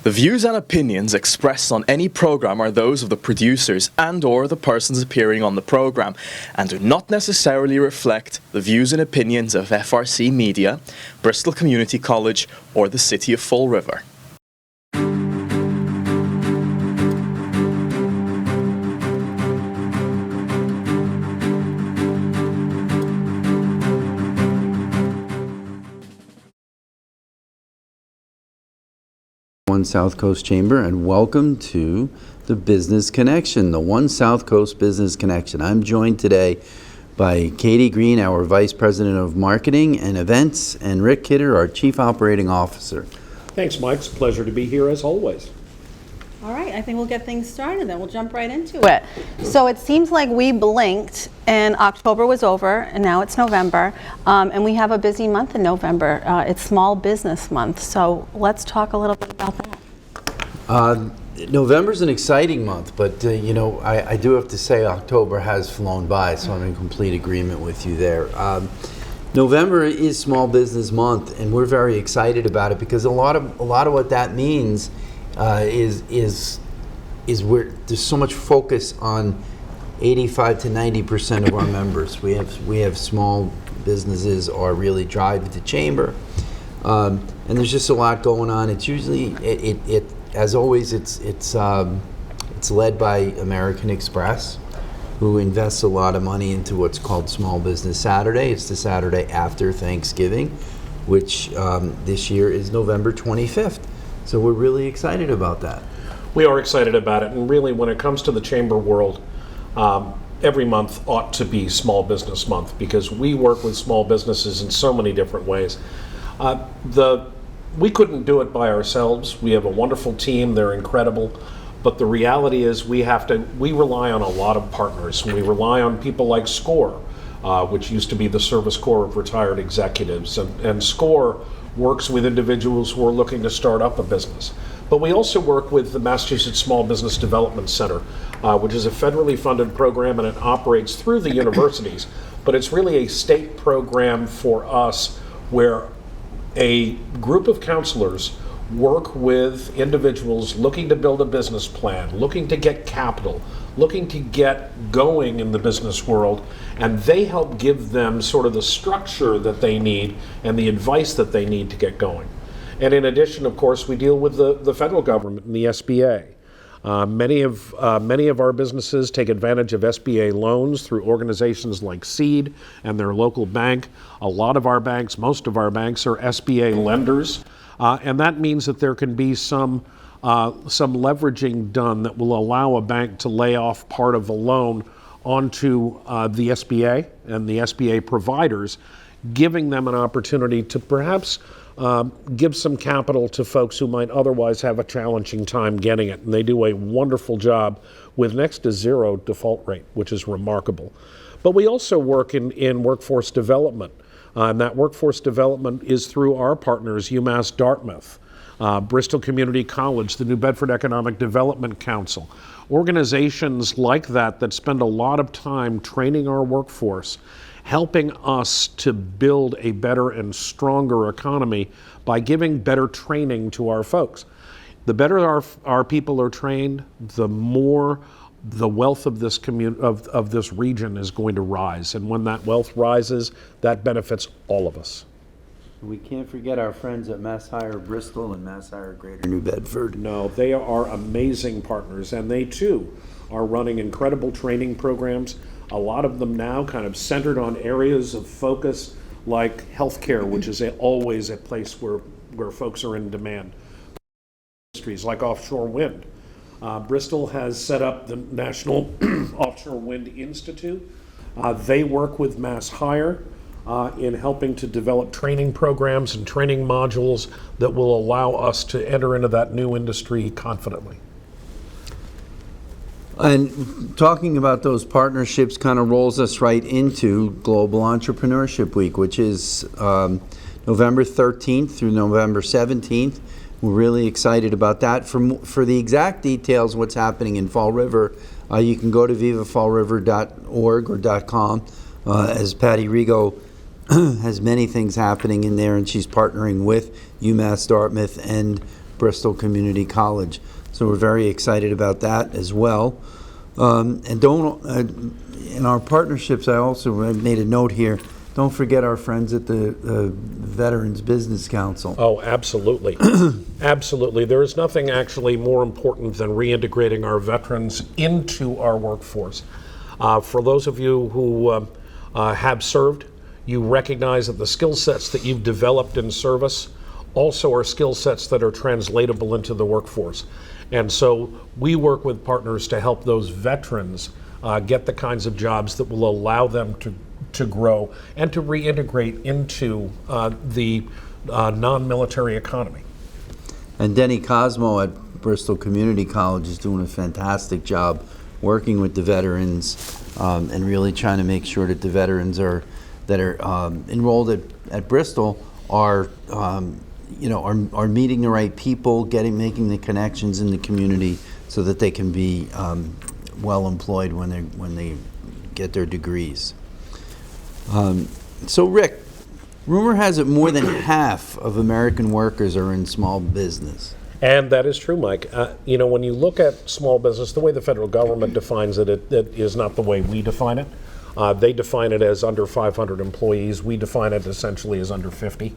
The views and opinions expressed on any program are those of the producers and/or the persons appearing on the program and do not necessarily reflect the views and opinions of FRC Media, Bristol Community College, or the City of Fall River. One South Coast Chamber, and welcome to the Business Connection, the One South Coast Business Connection. I'm joined today by Katie Green, our Vice President of Marketing and Events, and Rick Kidder, our Chief Operating Officer. Thanks, Mike. It's a pleasure to be here as always. All right, I think we'll get things started then. We'll jump right into it. So it seems like we blinked and October was over and now it's November, and we have a busy month in November. It's Small Business Month, so let's talk a little bit about that. November's an exciting month, but I do have to say October has flown by, so I'm in complete agreement with you there. November is Small Business Month, and we're very excited about it because a lot of what that means is where there's so much focus on 85 to 90% of our members. We have small businesses are really drive the chamber, and there's just a lot going on. It's usually as always it's led by American Express, who invests a lot of money into what's called Small Business Saturday. It's the Saturday after Thanksgiving, which this year is November 25th. So we're really excited about that. We are excited about it, and really when it comes to the chamber world, every month ought to be Small Business Month because we work with small businesses in so many different ways. We couldn't do it by ourselves. We have a wonderful team, they're incredible, but the reality is we rely on a lot of partners. We rely on people like SCORE, which used to be the Service Corps of Retired Executives, and SCORE works with individuals who are looking to start up a business. But we also work with the Massachusetts Small Business Development Center, which is a federally funded program, and it operates through the universities. But it's really a state program for us where a group of counselors work with individuals looking to build a business plan, looking to get capital, looking to get going in the business world, and they help give them sort of the structure that they need and the advice that they need to get going. And in addition, of course, we deal with the federal government and the SBA. Many of our businesses take advantage of SBA loans through organizations like SEED and their local bank. A lot of our banks, most of our banks, are SBA lenders, and that means that there can be some leveraging done that will allow a bank to lay off part of the loan onto the SBA and the SBA providers, giving them an opportunity to perhaps give some capital to folks who might otherwise have a challenging time getting it. And they do a wonderful job with next to zero default rate, which is remarkable. But we also work in workforce development. And that workforce development is through our partners, UMass Dartmouth, Bristol Community College, the New Bedford Economic Development Council, organizations like that spend a lot of time training our workforce, helping us to build a better and stronger economy by giving better training to our folks. The better our people are trained, the more the wealth of this of this region is going to rise. And when that wealth rises, that benefits all of us. We can't forget our friends at Mass Hire Bristol and Mass Hire Greater New Bedford. No, they are amazing partners, and they too are running incredible training programs. A lot of them now kind of centered on areas of focus like healthcare, which is always a place where folks are in demand. Industries like offshore wind. Bristol has set up the National Offshore Wind Institute. They work with Mass Hire in helping to develop training programs and training modules that will allow us to enter into that new industry confidently. And talking about those partnerships kind of rolls us right into Global Entrepreneurship Week, which is November 13th through November 17th. We're really excited about that. For the exact details what's happening in Fall River, you can go to vivafallriver.org or .com. As Patty Rigo has many things happening in there, and she's partnering with UMass Dartmouth and Bristol Community College. So we're very excited about that as well. And don't, in our partnerships, I also made a note here, don't forget our friends at the Veterans Business Council. Oh, absolutely. Absolutely. There is nothing actually more important than reintegrating our veterans into our workforce. For those of you who have served, you recognize that the skill sets that you've developed in service also are skill sets that are translatable into the workforce. And so we work with partners to help those veterans get the kinds of jobs that will allow them to grow and to reintegrate into the non-military economy. And Denny Cosmo at Bristol Community College is doing a fantastic job working with the veterans and really trying to make sure that the veterans that are enrolled at Bristol are meeting the right people, making the connections in the community so that they can be well employed when they get their degrees. So Rick, rumor has it more than half of American workers are in small business. And that is true, Mike. When you look at small business, the way the federal government defines it, it is not the way we define it. They define it as under 500 employees. We define it essentially as under 50.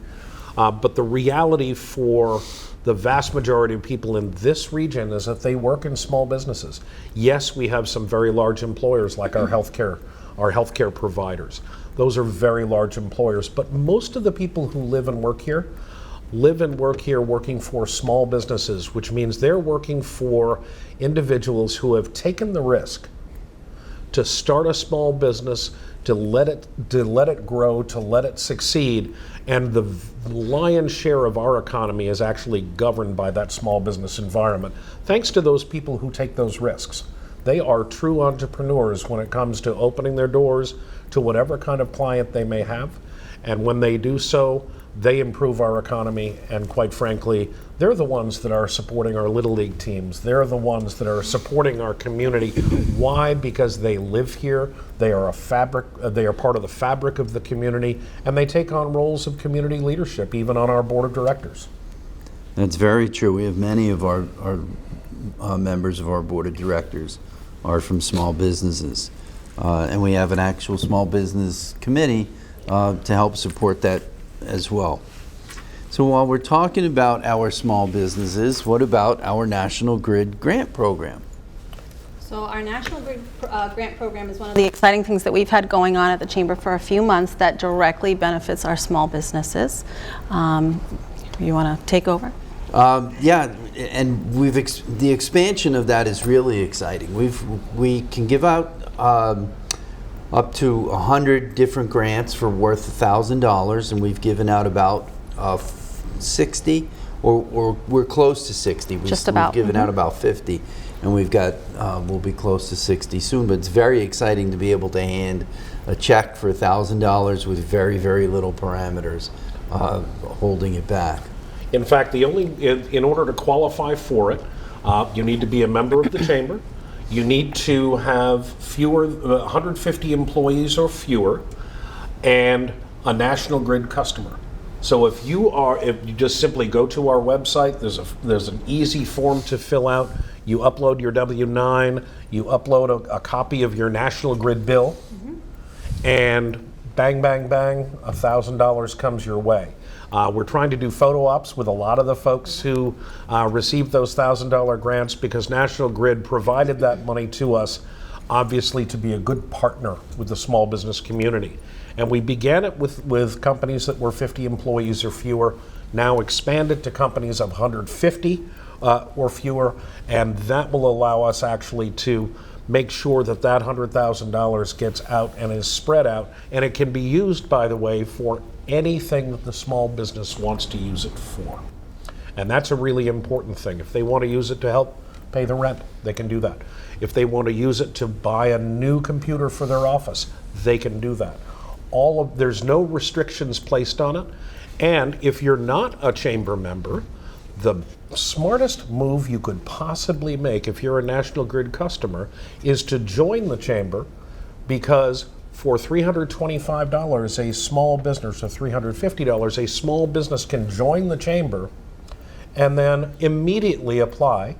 But the reality for the vast majority of people in this region is that they work in small businesses. Yes, we have some very large employers like our healthcare providers. Those are very large employers, but most of the people who live and work here working for small businesses, which means they're working for individuals who have taken the risk to start a small business, to let it grow, to let it succeed, and the lion's share of our economy is actually governed by that small business environment, thanks to those people who take those risks. They are true entrepreneurs when it comes to opening their doors to whatever kind of client they may have, and when they do so, they improve our economy, and quite frankly, they're the ones that are supporting our Little League teams. They're the ones that are supporting our community. Why? Because they live here, they are they are part of the fabric of the community, and they take on roles of community leadership, even on our board of directors. That's very true. We have many of our members of our board of directors are from small businesses. And we have an actual small business committee to help support that as well. So while we're talking about our small businesses, what about our National Grid grant program? So our National Grid grant program is one of the exciting things that we've had going on at the Chamber for a few months that directly benefits our small businesses. You want to take over? Yeah, and the expansion of that is really exciting. We can give out up to 100 different grants for worth $1,000, and we've given out about 60, or we're close to 60. Just about. We've given out about 50, and we've got we'll be close to 60 soon. But it's very exciting to be able to hand a check for $1,000 with very, very little parameters holding it back. In fact, in order to qualify for it, you need to be a member of the Chamber. You need to have 150 employees or fewer, and a National Grid customer. So if you just simply go to our website, there's an easy form to fill out. You upload your W-9, you upload a copy of your National Grid bill, and bang, bang, bang, $1,000 comes your way. We're trying to do photo ops with a lot of the folks who received those $1,000 grants because National Grid provided that money to us, obviously to be a good partner with the small business community. And we began it with companies that were 50 employees or fewer, now expanded to companies of 150 or fewer, and that will allow us actually to make sure that $100,000 gets out and is spread out, and it can be used, by the way, for anything that the small business wants to use it for. And that's a really important thing. If they want to use it to help pay the rent, they can do that. If they want to use it to buy a new computer for their office, they can do that. There's no restrictions placed on it. And if you're not a Chamber member, the smartest move you could possibly make if you're a National Grid customer is to join the Chamber, because for $325 a small business, or $350 a small business can join the Chamber and then immediately apply,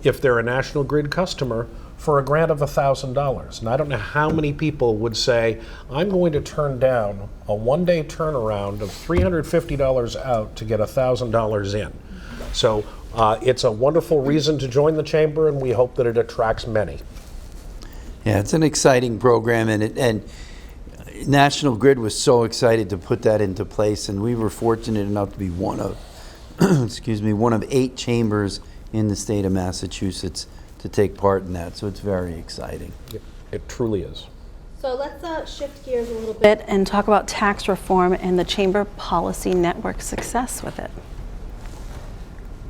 if they're a National Grid customer, for a grant of $1,000. And I don't know how many people would say, I'm going to turn down a one-day turnaround of $350 out to get $1,000 in. So it's a wonderful reason to join the Chamber, and we hope that it attracts many. Yeah, it's an exciting program, and National Grid was so excited to put that into place, and we were fortunate enough to be one of, one of 8 chambers in the state of Massachusetts to take part in that. So it's very exciting. It truly is. So let's shift gears a little bit and talk about tax reform and the Chamber Policy Network success with it.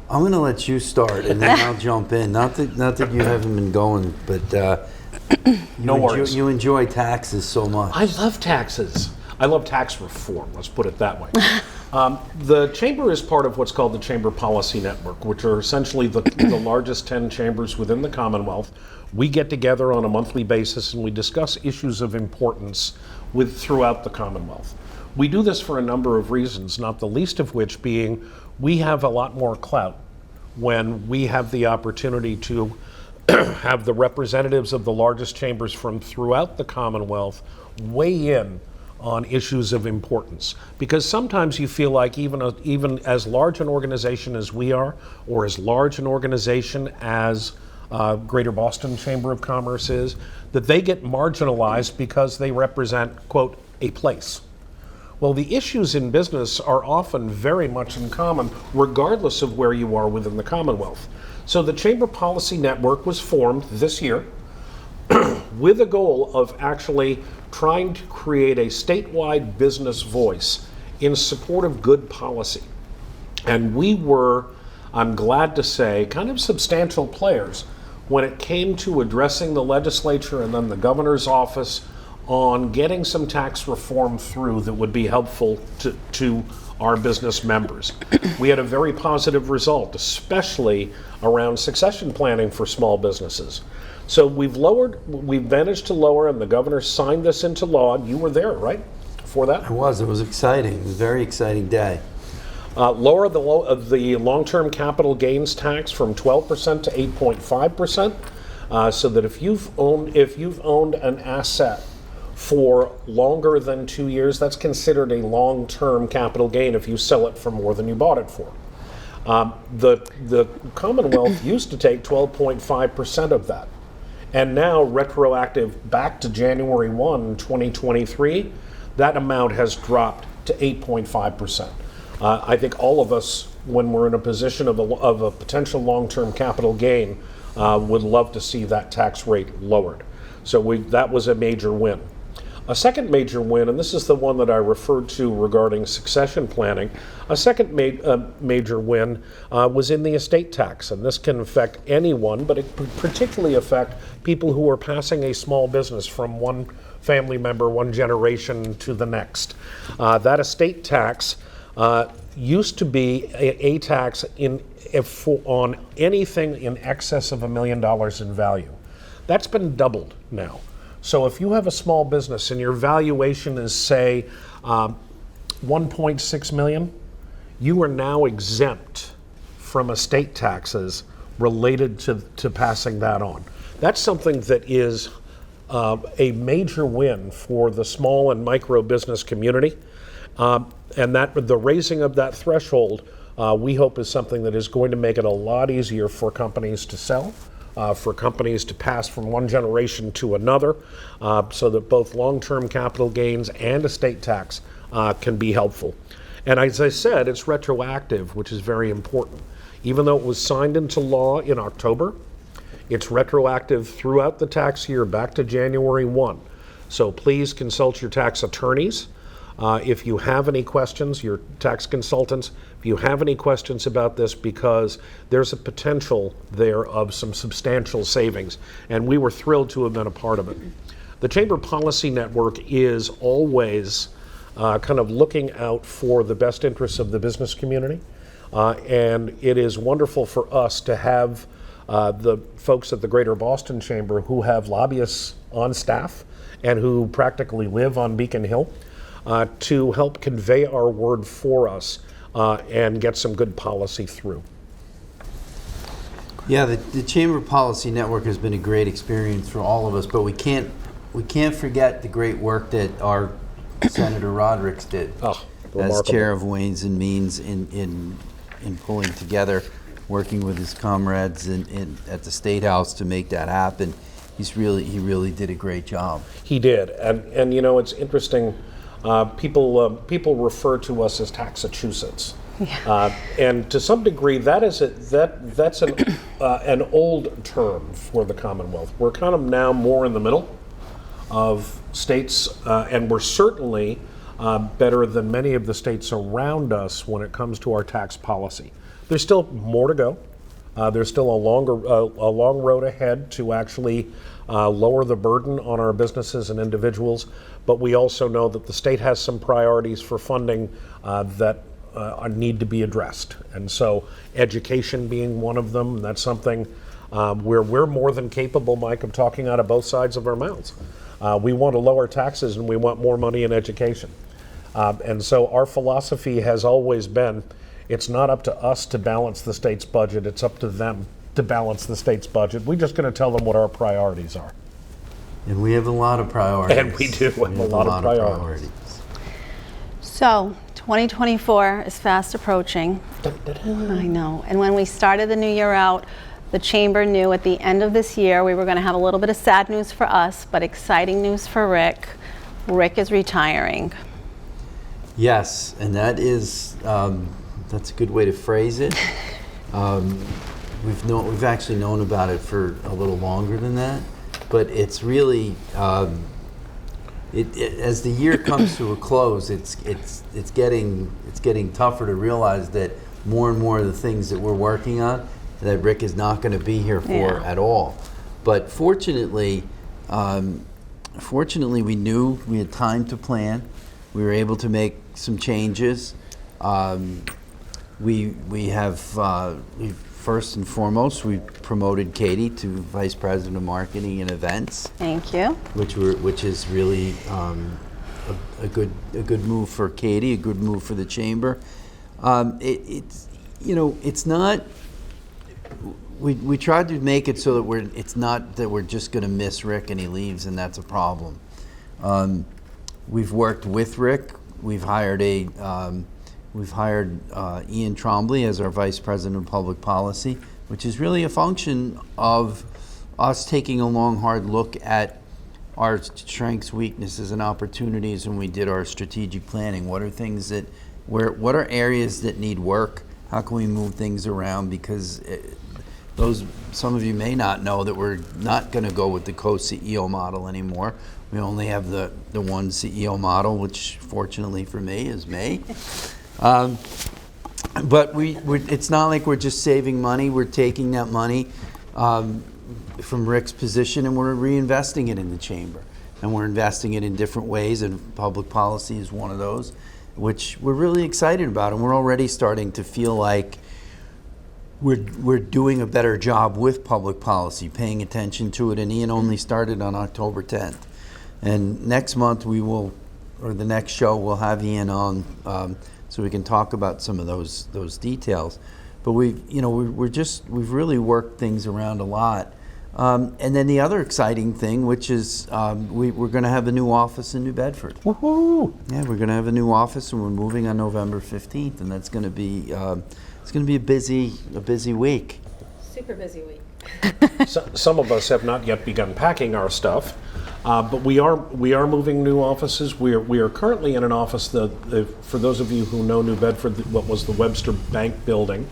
I'm going to let you start, and then I'll jump in. Not that you haven't been going, but you enjoy taxes so much. I love taxes. I love tax reform, let's put it that way. The Chamber is part of what's called the Chamber Policy Network, which are essentially the largest 10 chambers within the Commonwealth. We get together on a monthly basis and we discuss issues of importance throughout the Commonwealth. We do this for a number of reasons, not the least of which being we have a lot more clout when we have the opportunity to have the representatives of the largest chambers from throughout the Commonwealth weigh in on issues of importance. Because sometimes you feel like even as large an organization as we are, or as large an organization as Greater Boston Chamber of Commerce is, that they get marginalized because they represent, quote, a place. Well, the issues in business are often very much in common, regardless of where you are within the Commonwealth. So the Chamber Policy Network was formed this year with a goal of actually trying to create a statewide business voice in support of good policy. And we were, I'm glad to say, kind of substantial players when it came to addressing the legislature and then the governor's office on getting some tax reform through that would be helpful to our business members. We had a very positive result, especially around succession planning for small businesses. So we've managed to lower, and the governor signed this into law. You were there, right, for that? It was exciting. It was a very exciting day. Lower the long-term capital gains tax from 12% to 8.5%, so that if you've owned an asset for longer than 2 years, that's considered a long-term capital gain if you sell it for more than you bought it for. The Commonwealth used to take 12.5% of that. And now, retroactive back to January 1, 2023, that amount has dropped to 8.5%. I think all of us, when we're in a position of a potential long-term capital gain, would love to see that tax rate lowered. So that was a major win. A second major win, and this is the one that I referred to regarding succession planning, a second major win was in the estate tax. And this can affect anyone, but it particularly affect people who are passing a small business from one family member, one generation to the next. That estate tax used to be a tax on anything in excess of $1 million in value. That's been doubled now. So if you have a small business and your valuation is, say, 1.6 million, you are now exempt from estate taxes related to passing that on. That's something that is a major win for the small and micro business community. And that the raising of that threshold, we hope is something that is going to make it a lot easier for companies to sell, for companies to pass from one generation to another, so that both long-term capital gains and estate tax can be helpful. And as I said, it's retroactive, which is very important. Even though it was signed into law in October, it's retroactive throughout the tax year back to January 1. So please consult your tax attorneys. If you have any questions, your tax consultants, if you have any questions about this, because there's a potential there of some substantial savings, and we were thrilled to have been a part of it. The Chamber Policy Network is always kind of looking out for the best interests of the business community, and it is wonderful for us to have the folks at the Greater Boston Chamber who have lobbyists on staff and who practically live on Beacon Hill, to help convey our word for us and get some good policy through. Yeah, the Chamber Policy Network has been a great experience for all of us, but we can't forget the great work that our Senator Rodericks did Oh, as remarkable. chair of Ways and Means in pulling together, working with his comrades at the State House to make that happen. He really did a great job. He did, and you know, it's interesting. People refer to us as Taxachusetts, and to some degree, that's an old term for the Commonwealth. We're kind of now more in the middle of states, and we're certainly better than many of the states around us when it comes to our tax policy. There's still more to go. There's still a long road ahead to actually lower the burden on our businesses and individuals, but we also know that the state has some priorities for funding that need to be addressed. And so education being one of them, that's something where we're more than capable, Mike, of talking out of both sides of our mouths. We want to lower taxes and we want more money in education. And so our philosophy has always been, it's not up to us to balance the state's budget, it's up to them to balance the state's budget. We're just going to tell them what our priorities are. And we have a lot of priorities. And we do have a lot of priorities. So 2024 is fast approaching. I know. And when we started the new year out, the Chamber knew at the end of this year we were going to have a little bit of sad news for us, but exciting news for Rick. Rick is retiring. Yes, and that is that's a good way to phrase it. We've actually known about it for a little longer than that, but it's really as the year comes to a close, it's getting tougher to realize that more and more of the things that we're working on that Rick is not going to be here for at all. But fortunately, we knew we had time to plan. We were able to make some changes. We first and foremost, we promoted Katie to Vice President of Marketing and Events. Thank you. Which is really a good move for Katie, a good move for the Chamber. It's not. We tried to make it so that it's not that we're just going to miss Rick and he leaves and that's a problem. We've worked with Rick. We've hired Ian Trombley as our Vice President of Public Policy, which is really a function of us taking a long, hard look at our strengths, weaknesses, and opportunities when we did our strategic planning. What are areas that need work? How can we move things around? Because some of you may not know that we're not going to go with the co-CEO model anymore. We only have the one CEO model, which fortunately for me is me. But it's not like we're just saving money. We're taking that money from Rick's position and we're reinvesting it in the Chamber. And we're investing it in different ways, and public policy is one of those, which we're really excited about. And we're already starting to feel like we're doing a better job with public policy, paying attention to it. And Ian only started on October 10th. And next month the next show, we'll have Ian on so we can talk about some of those details. But we've really worked things around a lot. And then the other exciting thing, which is we're going to have a new office in New Bedford. Woohoo! Yeah, we're going to have a new office, and we're moving on November 15th, and that's going to be a busy week. Super busy week. Some of us have not yet begun packing our stuff, but we are moving new offices. We are currently in an office for those of you who know New Bedford, what was the Webster Bank building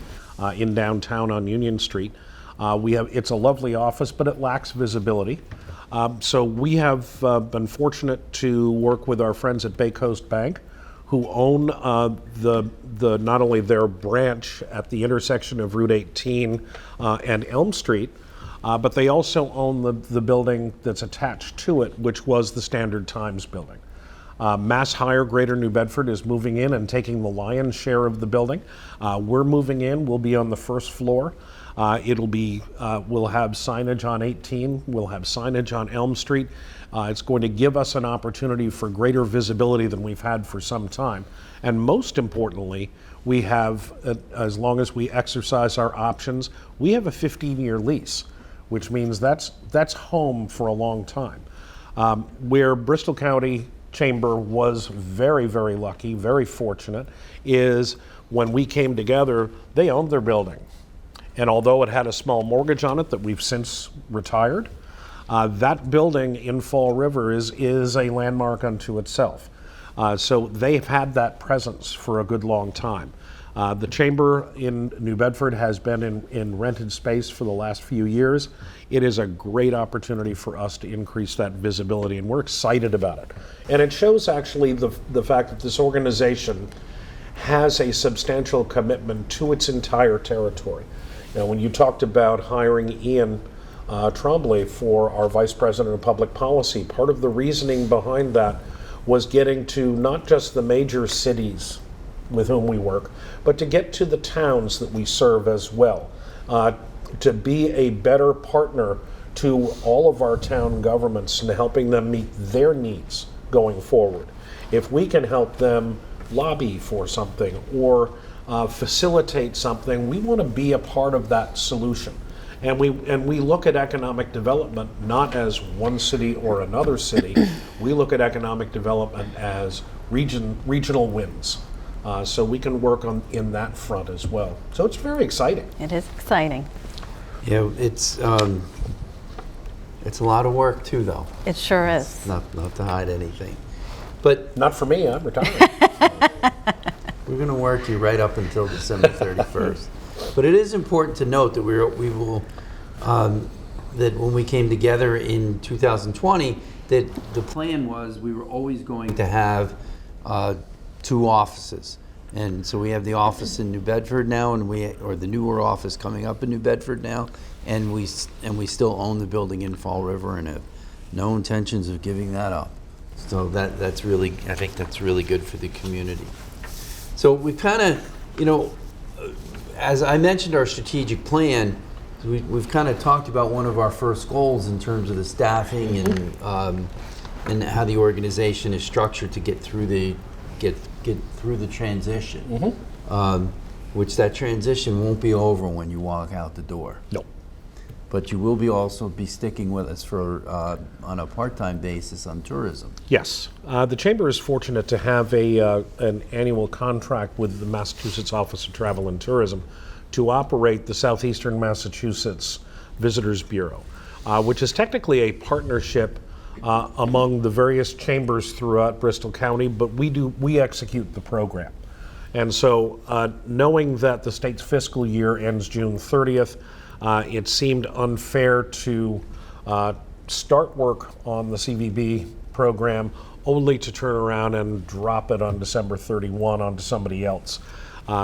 in downtown on Union Street. It's a lovely office, but it lacks visibility. So we have been fortunate to work with our friends at Bay Coast Bank, who own not only their branch at the intersection of Route 18 and Elm Street, but they also own the building that's attached to it, which was the Standard Times building. Mass Hire Greater New Bedford is moving in and taking the lion's share of the building. We're moving in. We'll be on the first floor. We'll have signage on 18. We'll have signage on Elm Street. It's going to give us an opportunity for greater visibility than we've had for some time. And most importantly, We have, as long as we exercise our options, we have a 15-year lease, which means that's home for a long time. Where Bristol County Chamber was very, very lucky, very fortunate, is when we came together, they owned their building. And although it had a small mortgage on it that we've since retired, that building in Fall River is a landmark unto itself. So they've had that presence for a good long time. The Chamber in New Bedford has been in rented space for the last few years. It is a great opportunity for us to increase that visibility, and we're excited about it. And it shows actually the fact that this organization has a substantial commitment to its entire territory. Now, when you talked about hiring Ian Tremblay for our Vice President of Public Policy, part of the reasoning behind that was getting to not just the major cities with whom we work, but to get to the towns that we serve as well, to be a better partner to all of our town governments and helping them meet their needs going forward. If we can help them lobby for something or facilitate something, we want to be a part of that solution. And we look at economic development not as one city or another city. We look at economic development as regional wins. So we can work in that front as well. So it's very exciting. It is exciting. Yeah, it's a lot of work too, though. It sure is. Not to hide anything, but Not for me, I'm retired. we're going to work you right up until December 31st. But it is important to note that we will that when we came together in 2020, that the plan was we were always going to have 2 offices. And so we have the office in New Bedford now, or the newer office coming up in New Bedford now, and we still own the building in Fall River and have no intentions of giving that up. So that's really, I think that's really good for the community. So we kind of, as I mentioned, our strategic plan, we've kind of talked about one of our first goals in terms of the staffing and how the organization is structured to get through the transition. Which that transition won't be over when you walk out the door. No. But you will be sticking with us for on a part-time basis on tourism. Yes. The Chamber is fortunate to have an annual contract with the Massachusetts Office of Travel and Tourism to operate the Southeastern Massachusetts Visitors Bureau, which is technically a partnership among the various chambers throughout Bristol County, but we execute the program. And so knowing that the state's fiscal year ends June 30th, it seemed unfair to start work on the CVB program only to turn around and drop it on December 31 onto somebody else.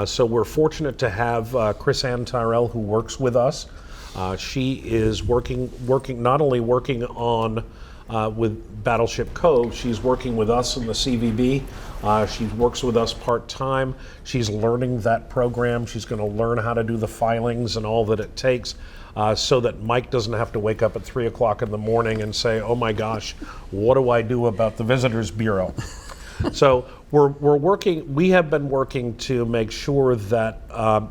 So we're fortunate to have Chris Ann Tyrell, who works with us. She is working not only working on with Battleship Cove, she's working with us in the CVB. She works with us part-time. She's learning that program. She's going to learn how to do the filings and all that it takes so that Mike doesn't have to wake up at 3 o'clock in the morning and say, oh my gosh, what do I do about the Visitors Bureau? So we have been working to make sure that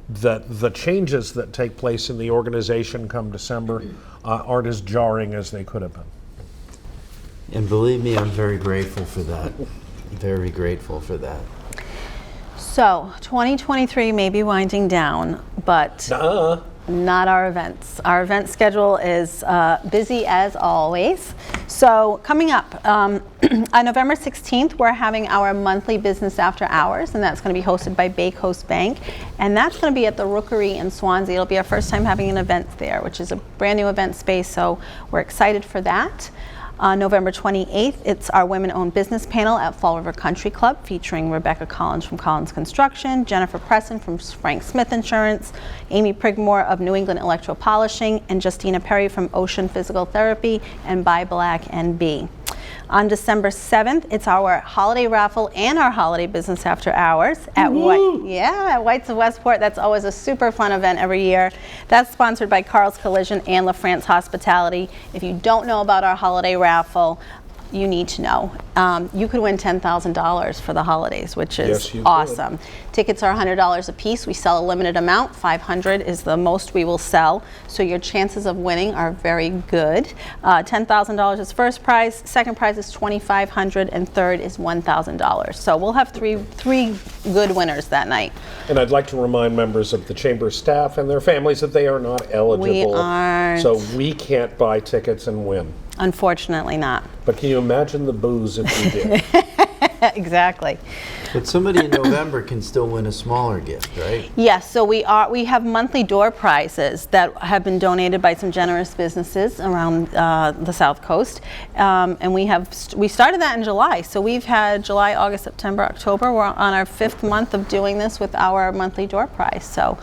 that the changes that take place in the organization come December aren't as jarring as they could have been. And believe me, I'm very grateful for that. Very grateful for that. So 2023 may be winding down, but not our events. Our event schedule is busy as always. So coming up on November 16th, we're having our monthly business after hours, and that's going to be hosted by Bay Coast Bank, and that's going to be at the Rookery in Swansea. It'll be our first time having an event there, which is a brand new event space, so we're excited for that. On November 28th, it's our women-owned business panel at Fall River Country Club, featuring Rebecca Collins from Collins Construction, Jennifer Presson from Frank Smith Insurance, Amy Prigmore of New England Electro Polishing, and Justina Perry from Ocean Physical Therapy and Buy Black NB. On December 7th, it's our holiday raffle and our holiday business after hours at White's of Westport. That's always a super fun event every year. That's sponsored by Carl's Collision and LaFrance Hospitality. If you don't know about our holiday raffle, you need to know. You could win $10,000 for the holidays, which is Yes, you could. awesome. Tickets are $100 a piece. We sell a limited amount. 500 is the most we will sell. So your chances of winning are very good. $10,000 is first prize, second prize is $2,500, and third is $1,000. So we'll have three good winners that night. And I'd like to remind members of the Chamber staff and their families that they are not eligible. We aren't. So we can't buy tickets and win. Unfortunately not. But can you imagine the booze if we did? Exactly. But somebody in November can still win a smaller gift, right? Yes, so we have monthly door prizes that have been donated by some generous businesses around the South Coast, and we started that in July. So we've had July, August, September, October. We're on our 5th month of doing this with our monthly door prize. So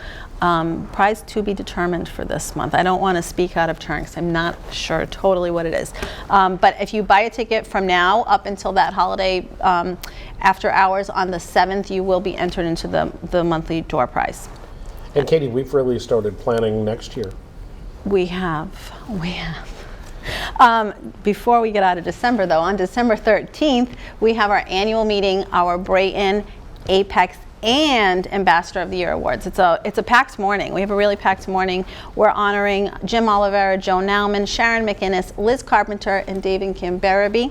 prize to be determined for this month. I don't want to speak out of turn because I'm not sure totally what it is. But if you buy a ticket from now up until that holiday after hours on the 7th, you will be entered into the monthly door prize. And Katie, we've really started planning next year. We have. Before we get out of December, though, on December 13th, we have our annual meeting, our Brayton, Apex, and Ambassador of the Year awards. It's a packed morning. We have a really packed morning. We're honoring Jim Oliveira, Joe Nauman, Sharon McInnes, Liz Carpenter, and Dave and Kim Barabee.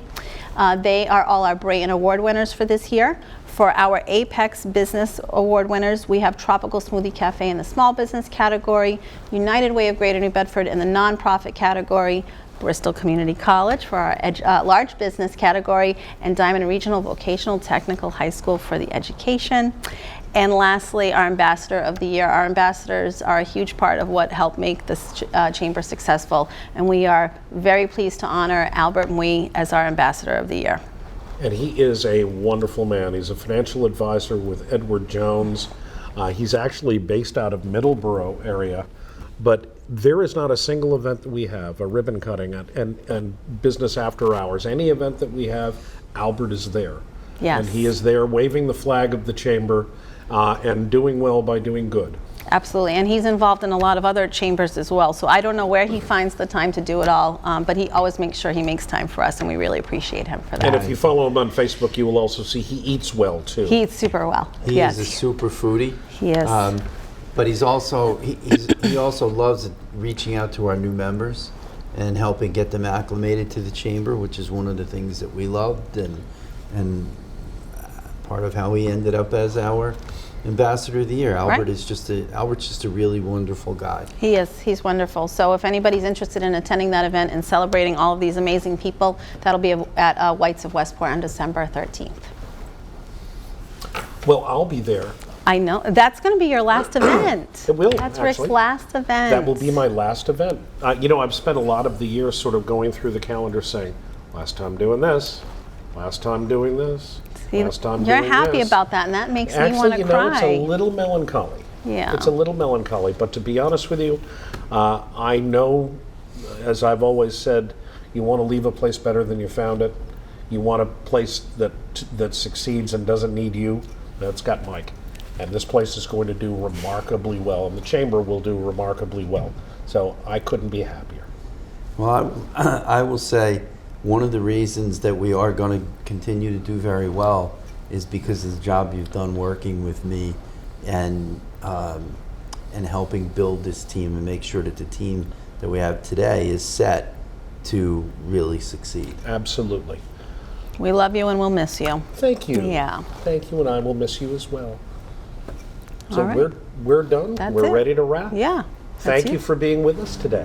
They are all our Brayton Award winners for this year. For our Apex Business Award winners, we have Tropical Smoothie Cafe in the small business category, United Way of Greater New Bedford in the nonprofit category, Bristol Community College for our large business category, and Diamond Regional Vocational Technical High School for the education. And lastly, our Ambassador of the Year. Our ambassadors are a huge part of what helped make this chamber successful, and we are very pleased to honor Albert Mui as our Ambassador of the Year. And he is a wonderful man. He's a financial advisor with Edward Jones. He's actually based out of Middleborough area, but there is not a single event that we have, a ribbon cutting and business after hours, any event that we have, Albert is there. Yes. And he is there waving the flag of the chamber and doing well by doing good. Absolutely, and he's involved in a lot of other chambers as well, so I don't know where he finds the time to do it all, but he always makes sure he makes time for us, and we really appreciate him for that. And if you follow him on Facebook, you will also see he eats well, too. He eats super well. He yes. is a super foodie. He is. But he also loves reaching out to our new members and helping get them acclimated to the chamber, which is one of the things that we loved and part of how he ended up as our Ambassador of the Year. Albert's just a really wonderful guy. He is. He's wonderful. So if anybody's interested in attending that event and celebrating all of these amazing people, that'll be at White's of Westport on December 13th. Well, I'll be there. I know. That's going to be your last event. It will, That's actually. Rick's last event. That will be my last event. I've spent a lot of the year sort of going through the calendar saying, last time doing this, last time doing this, last time doing this. You're happy about that, and that makes me want to cry. It's a little melancholy. Yeah. It's a little melancholy, but to be honest with you, I know, as I've always said, you want to leave a place better than you found it. You want a place that succeeds and doesn't need you. That's got Mike. And this place is going to do remarkably well, and the chamber will do remarkably well. So I couldn't be happier. Well, I will say one of the reasons that we are going to continue to do very well is because of the job you've done working with me and helping build this team and make sure that the team that we have today is set to really succeed. Absolutely. We love you and we'll miss you. Thank you. Yeah. Thank you, and I will miss you as well. So All right. we're done. That's We're it. ready to wrap. Yeah. Thank you for being with us today.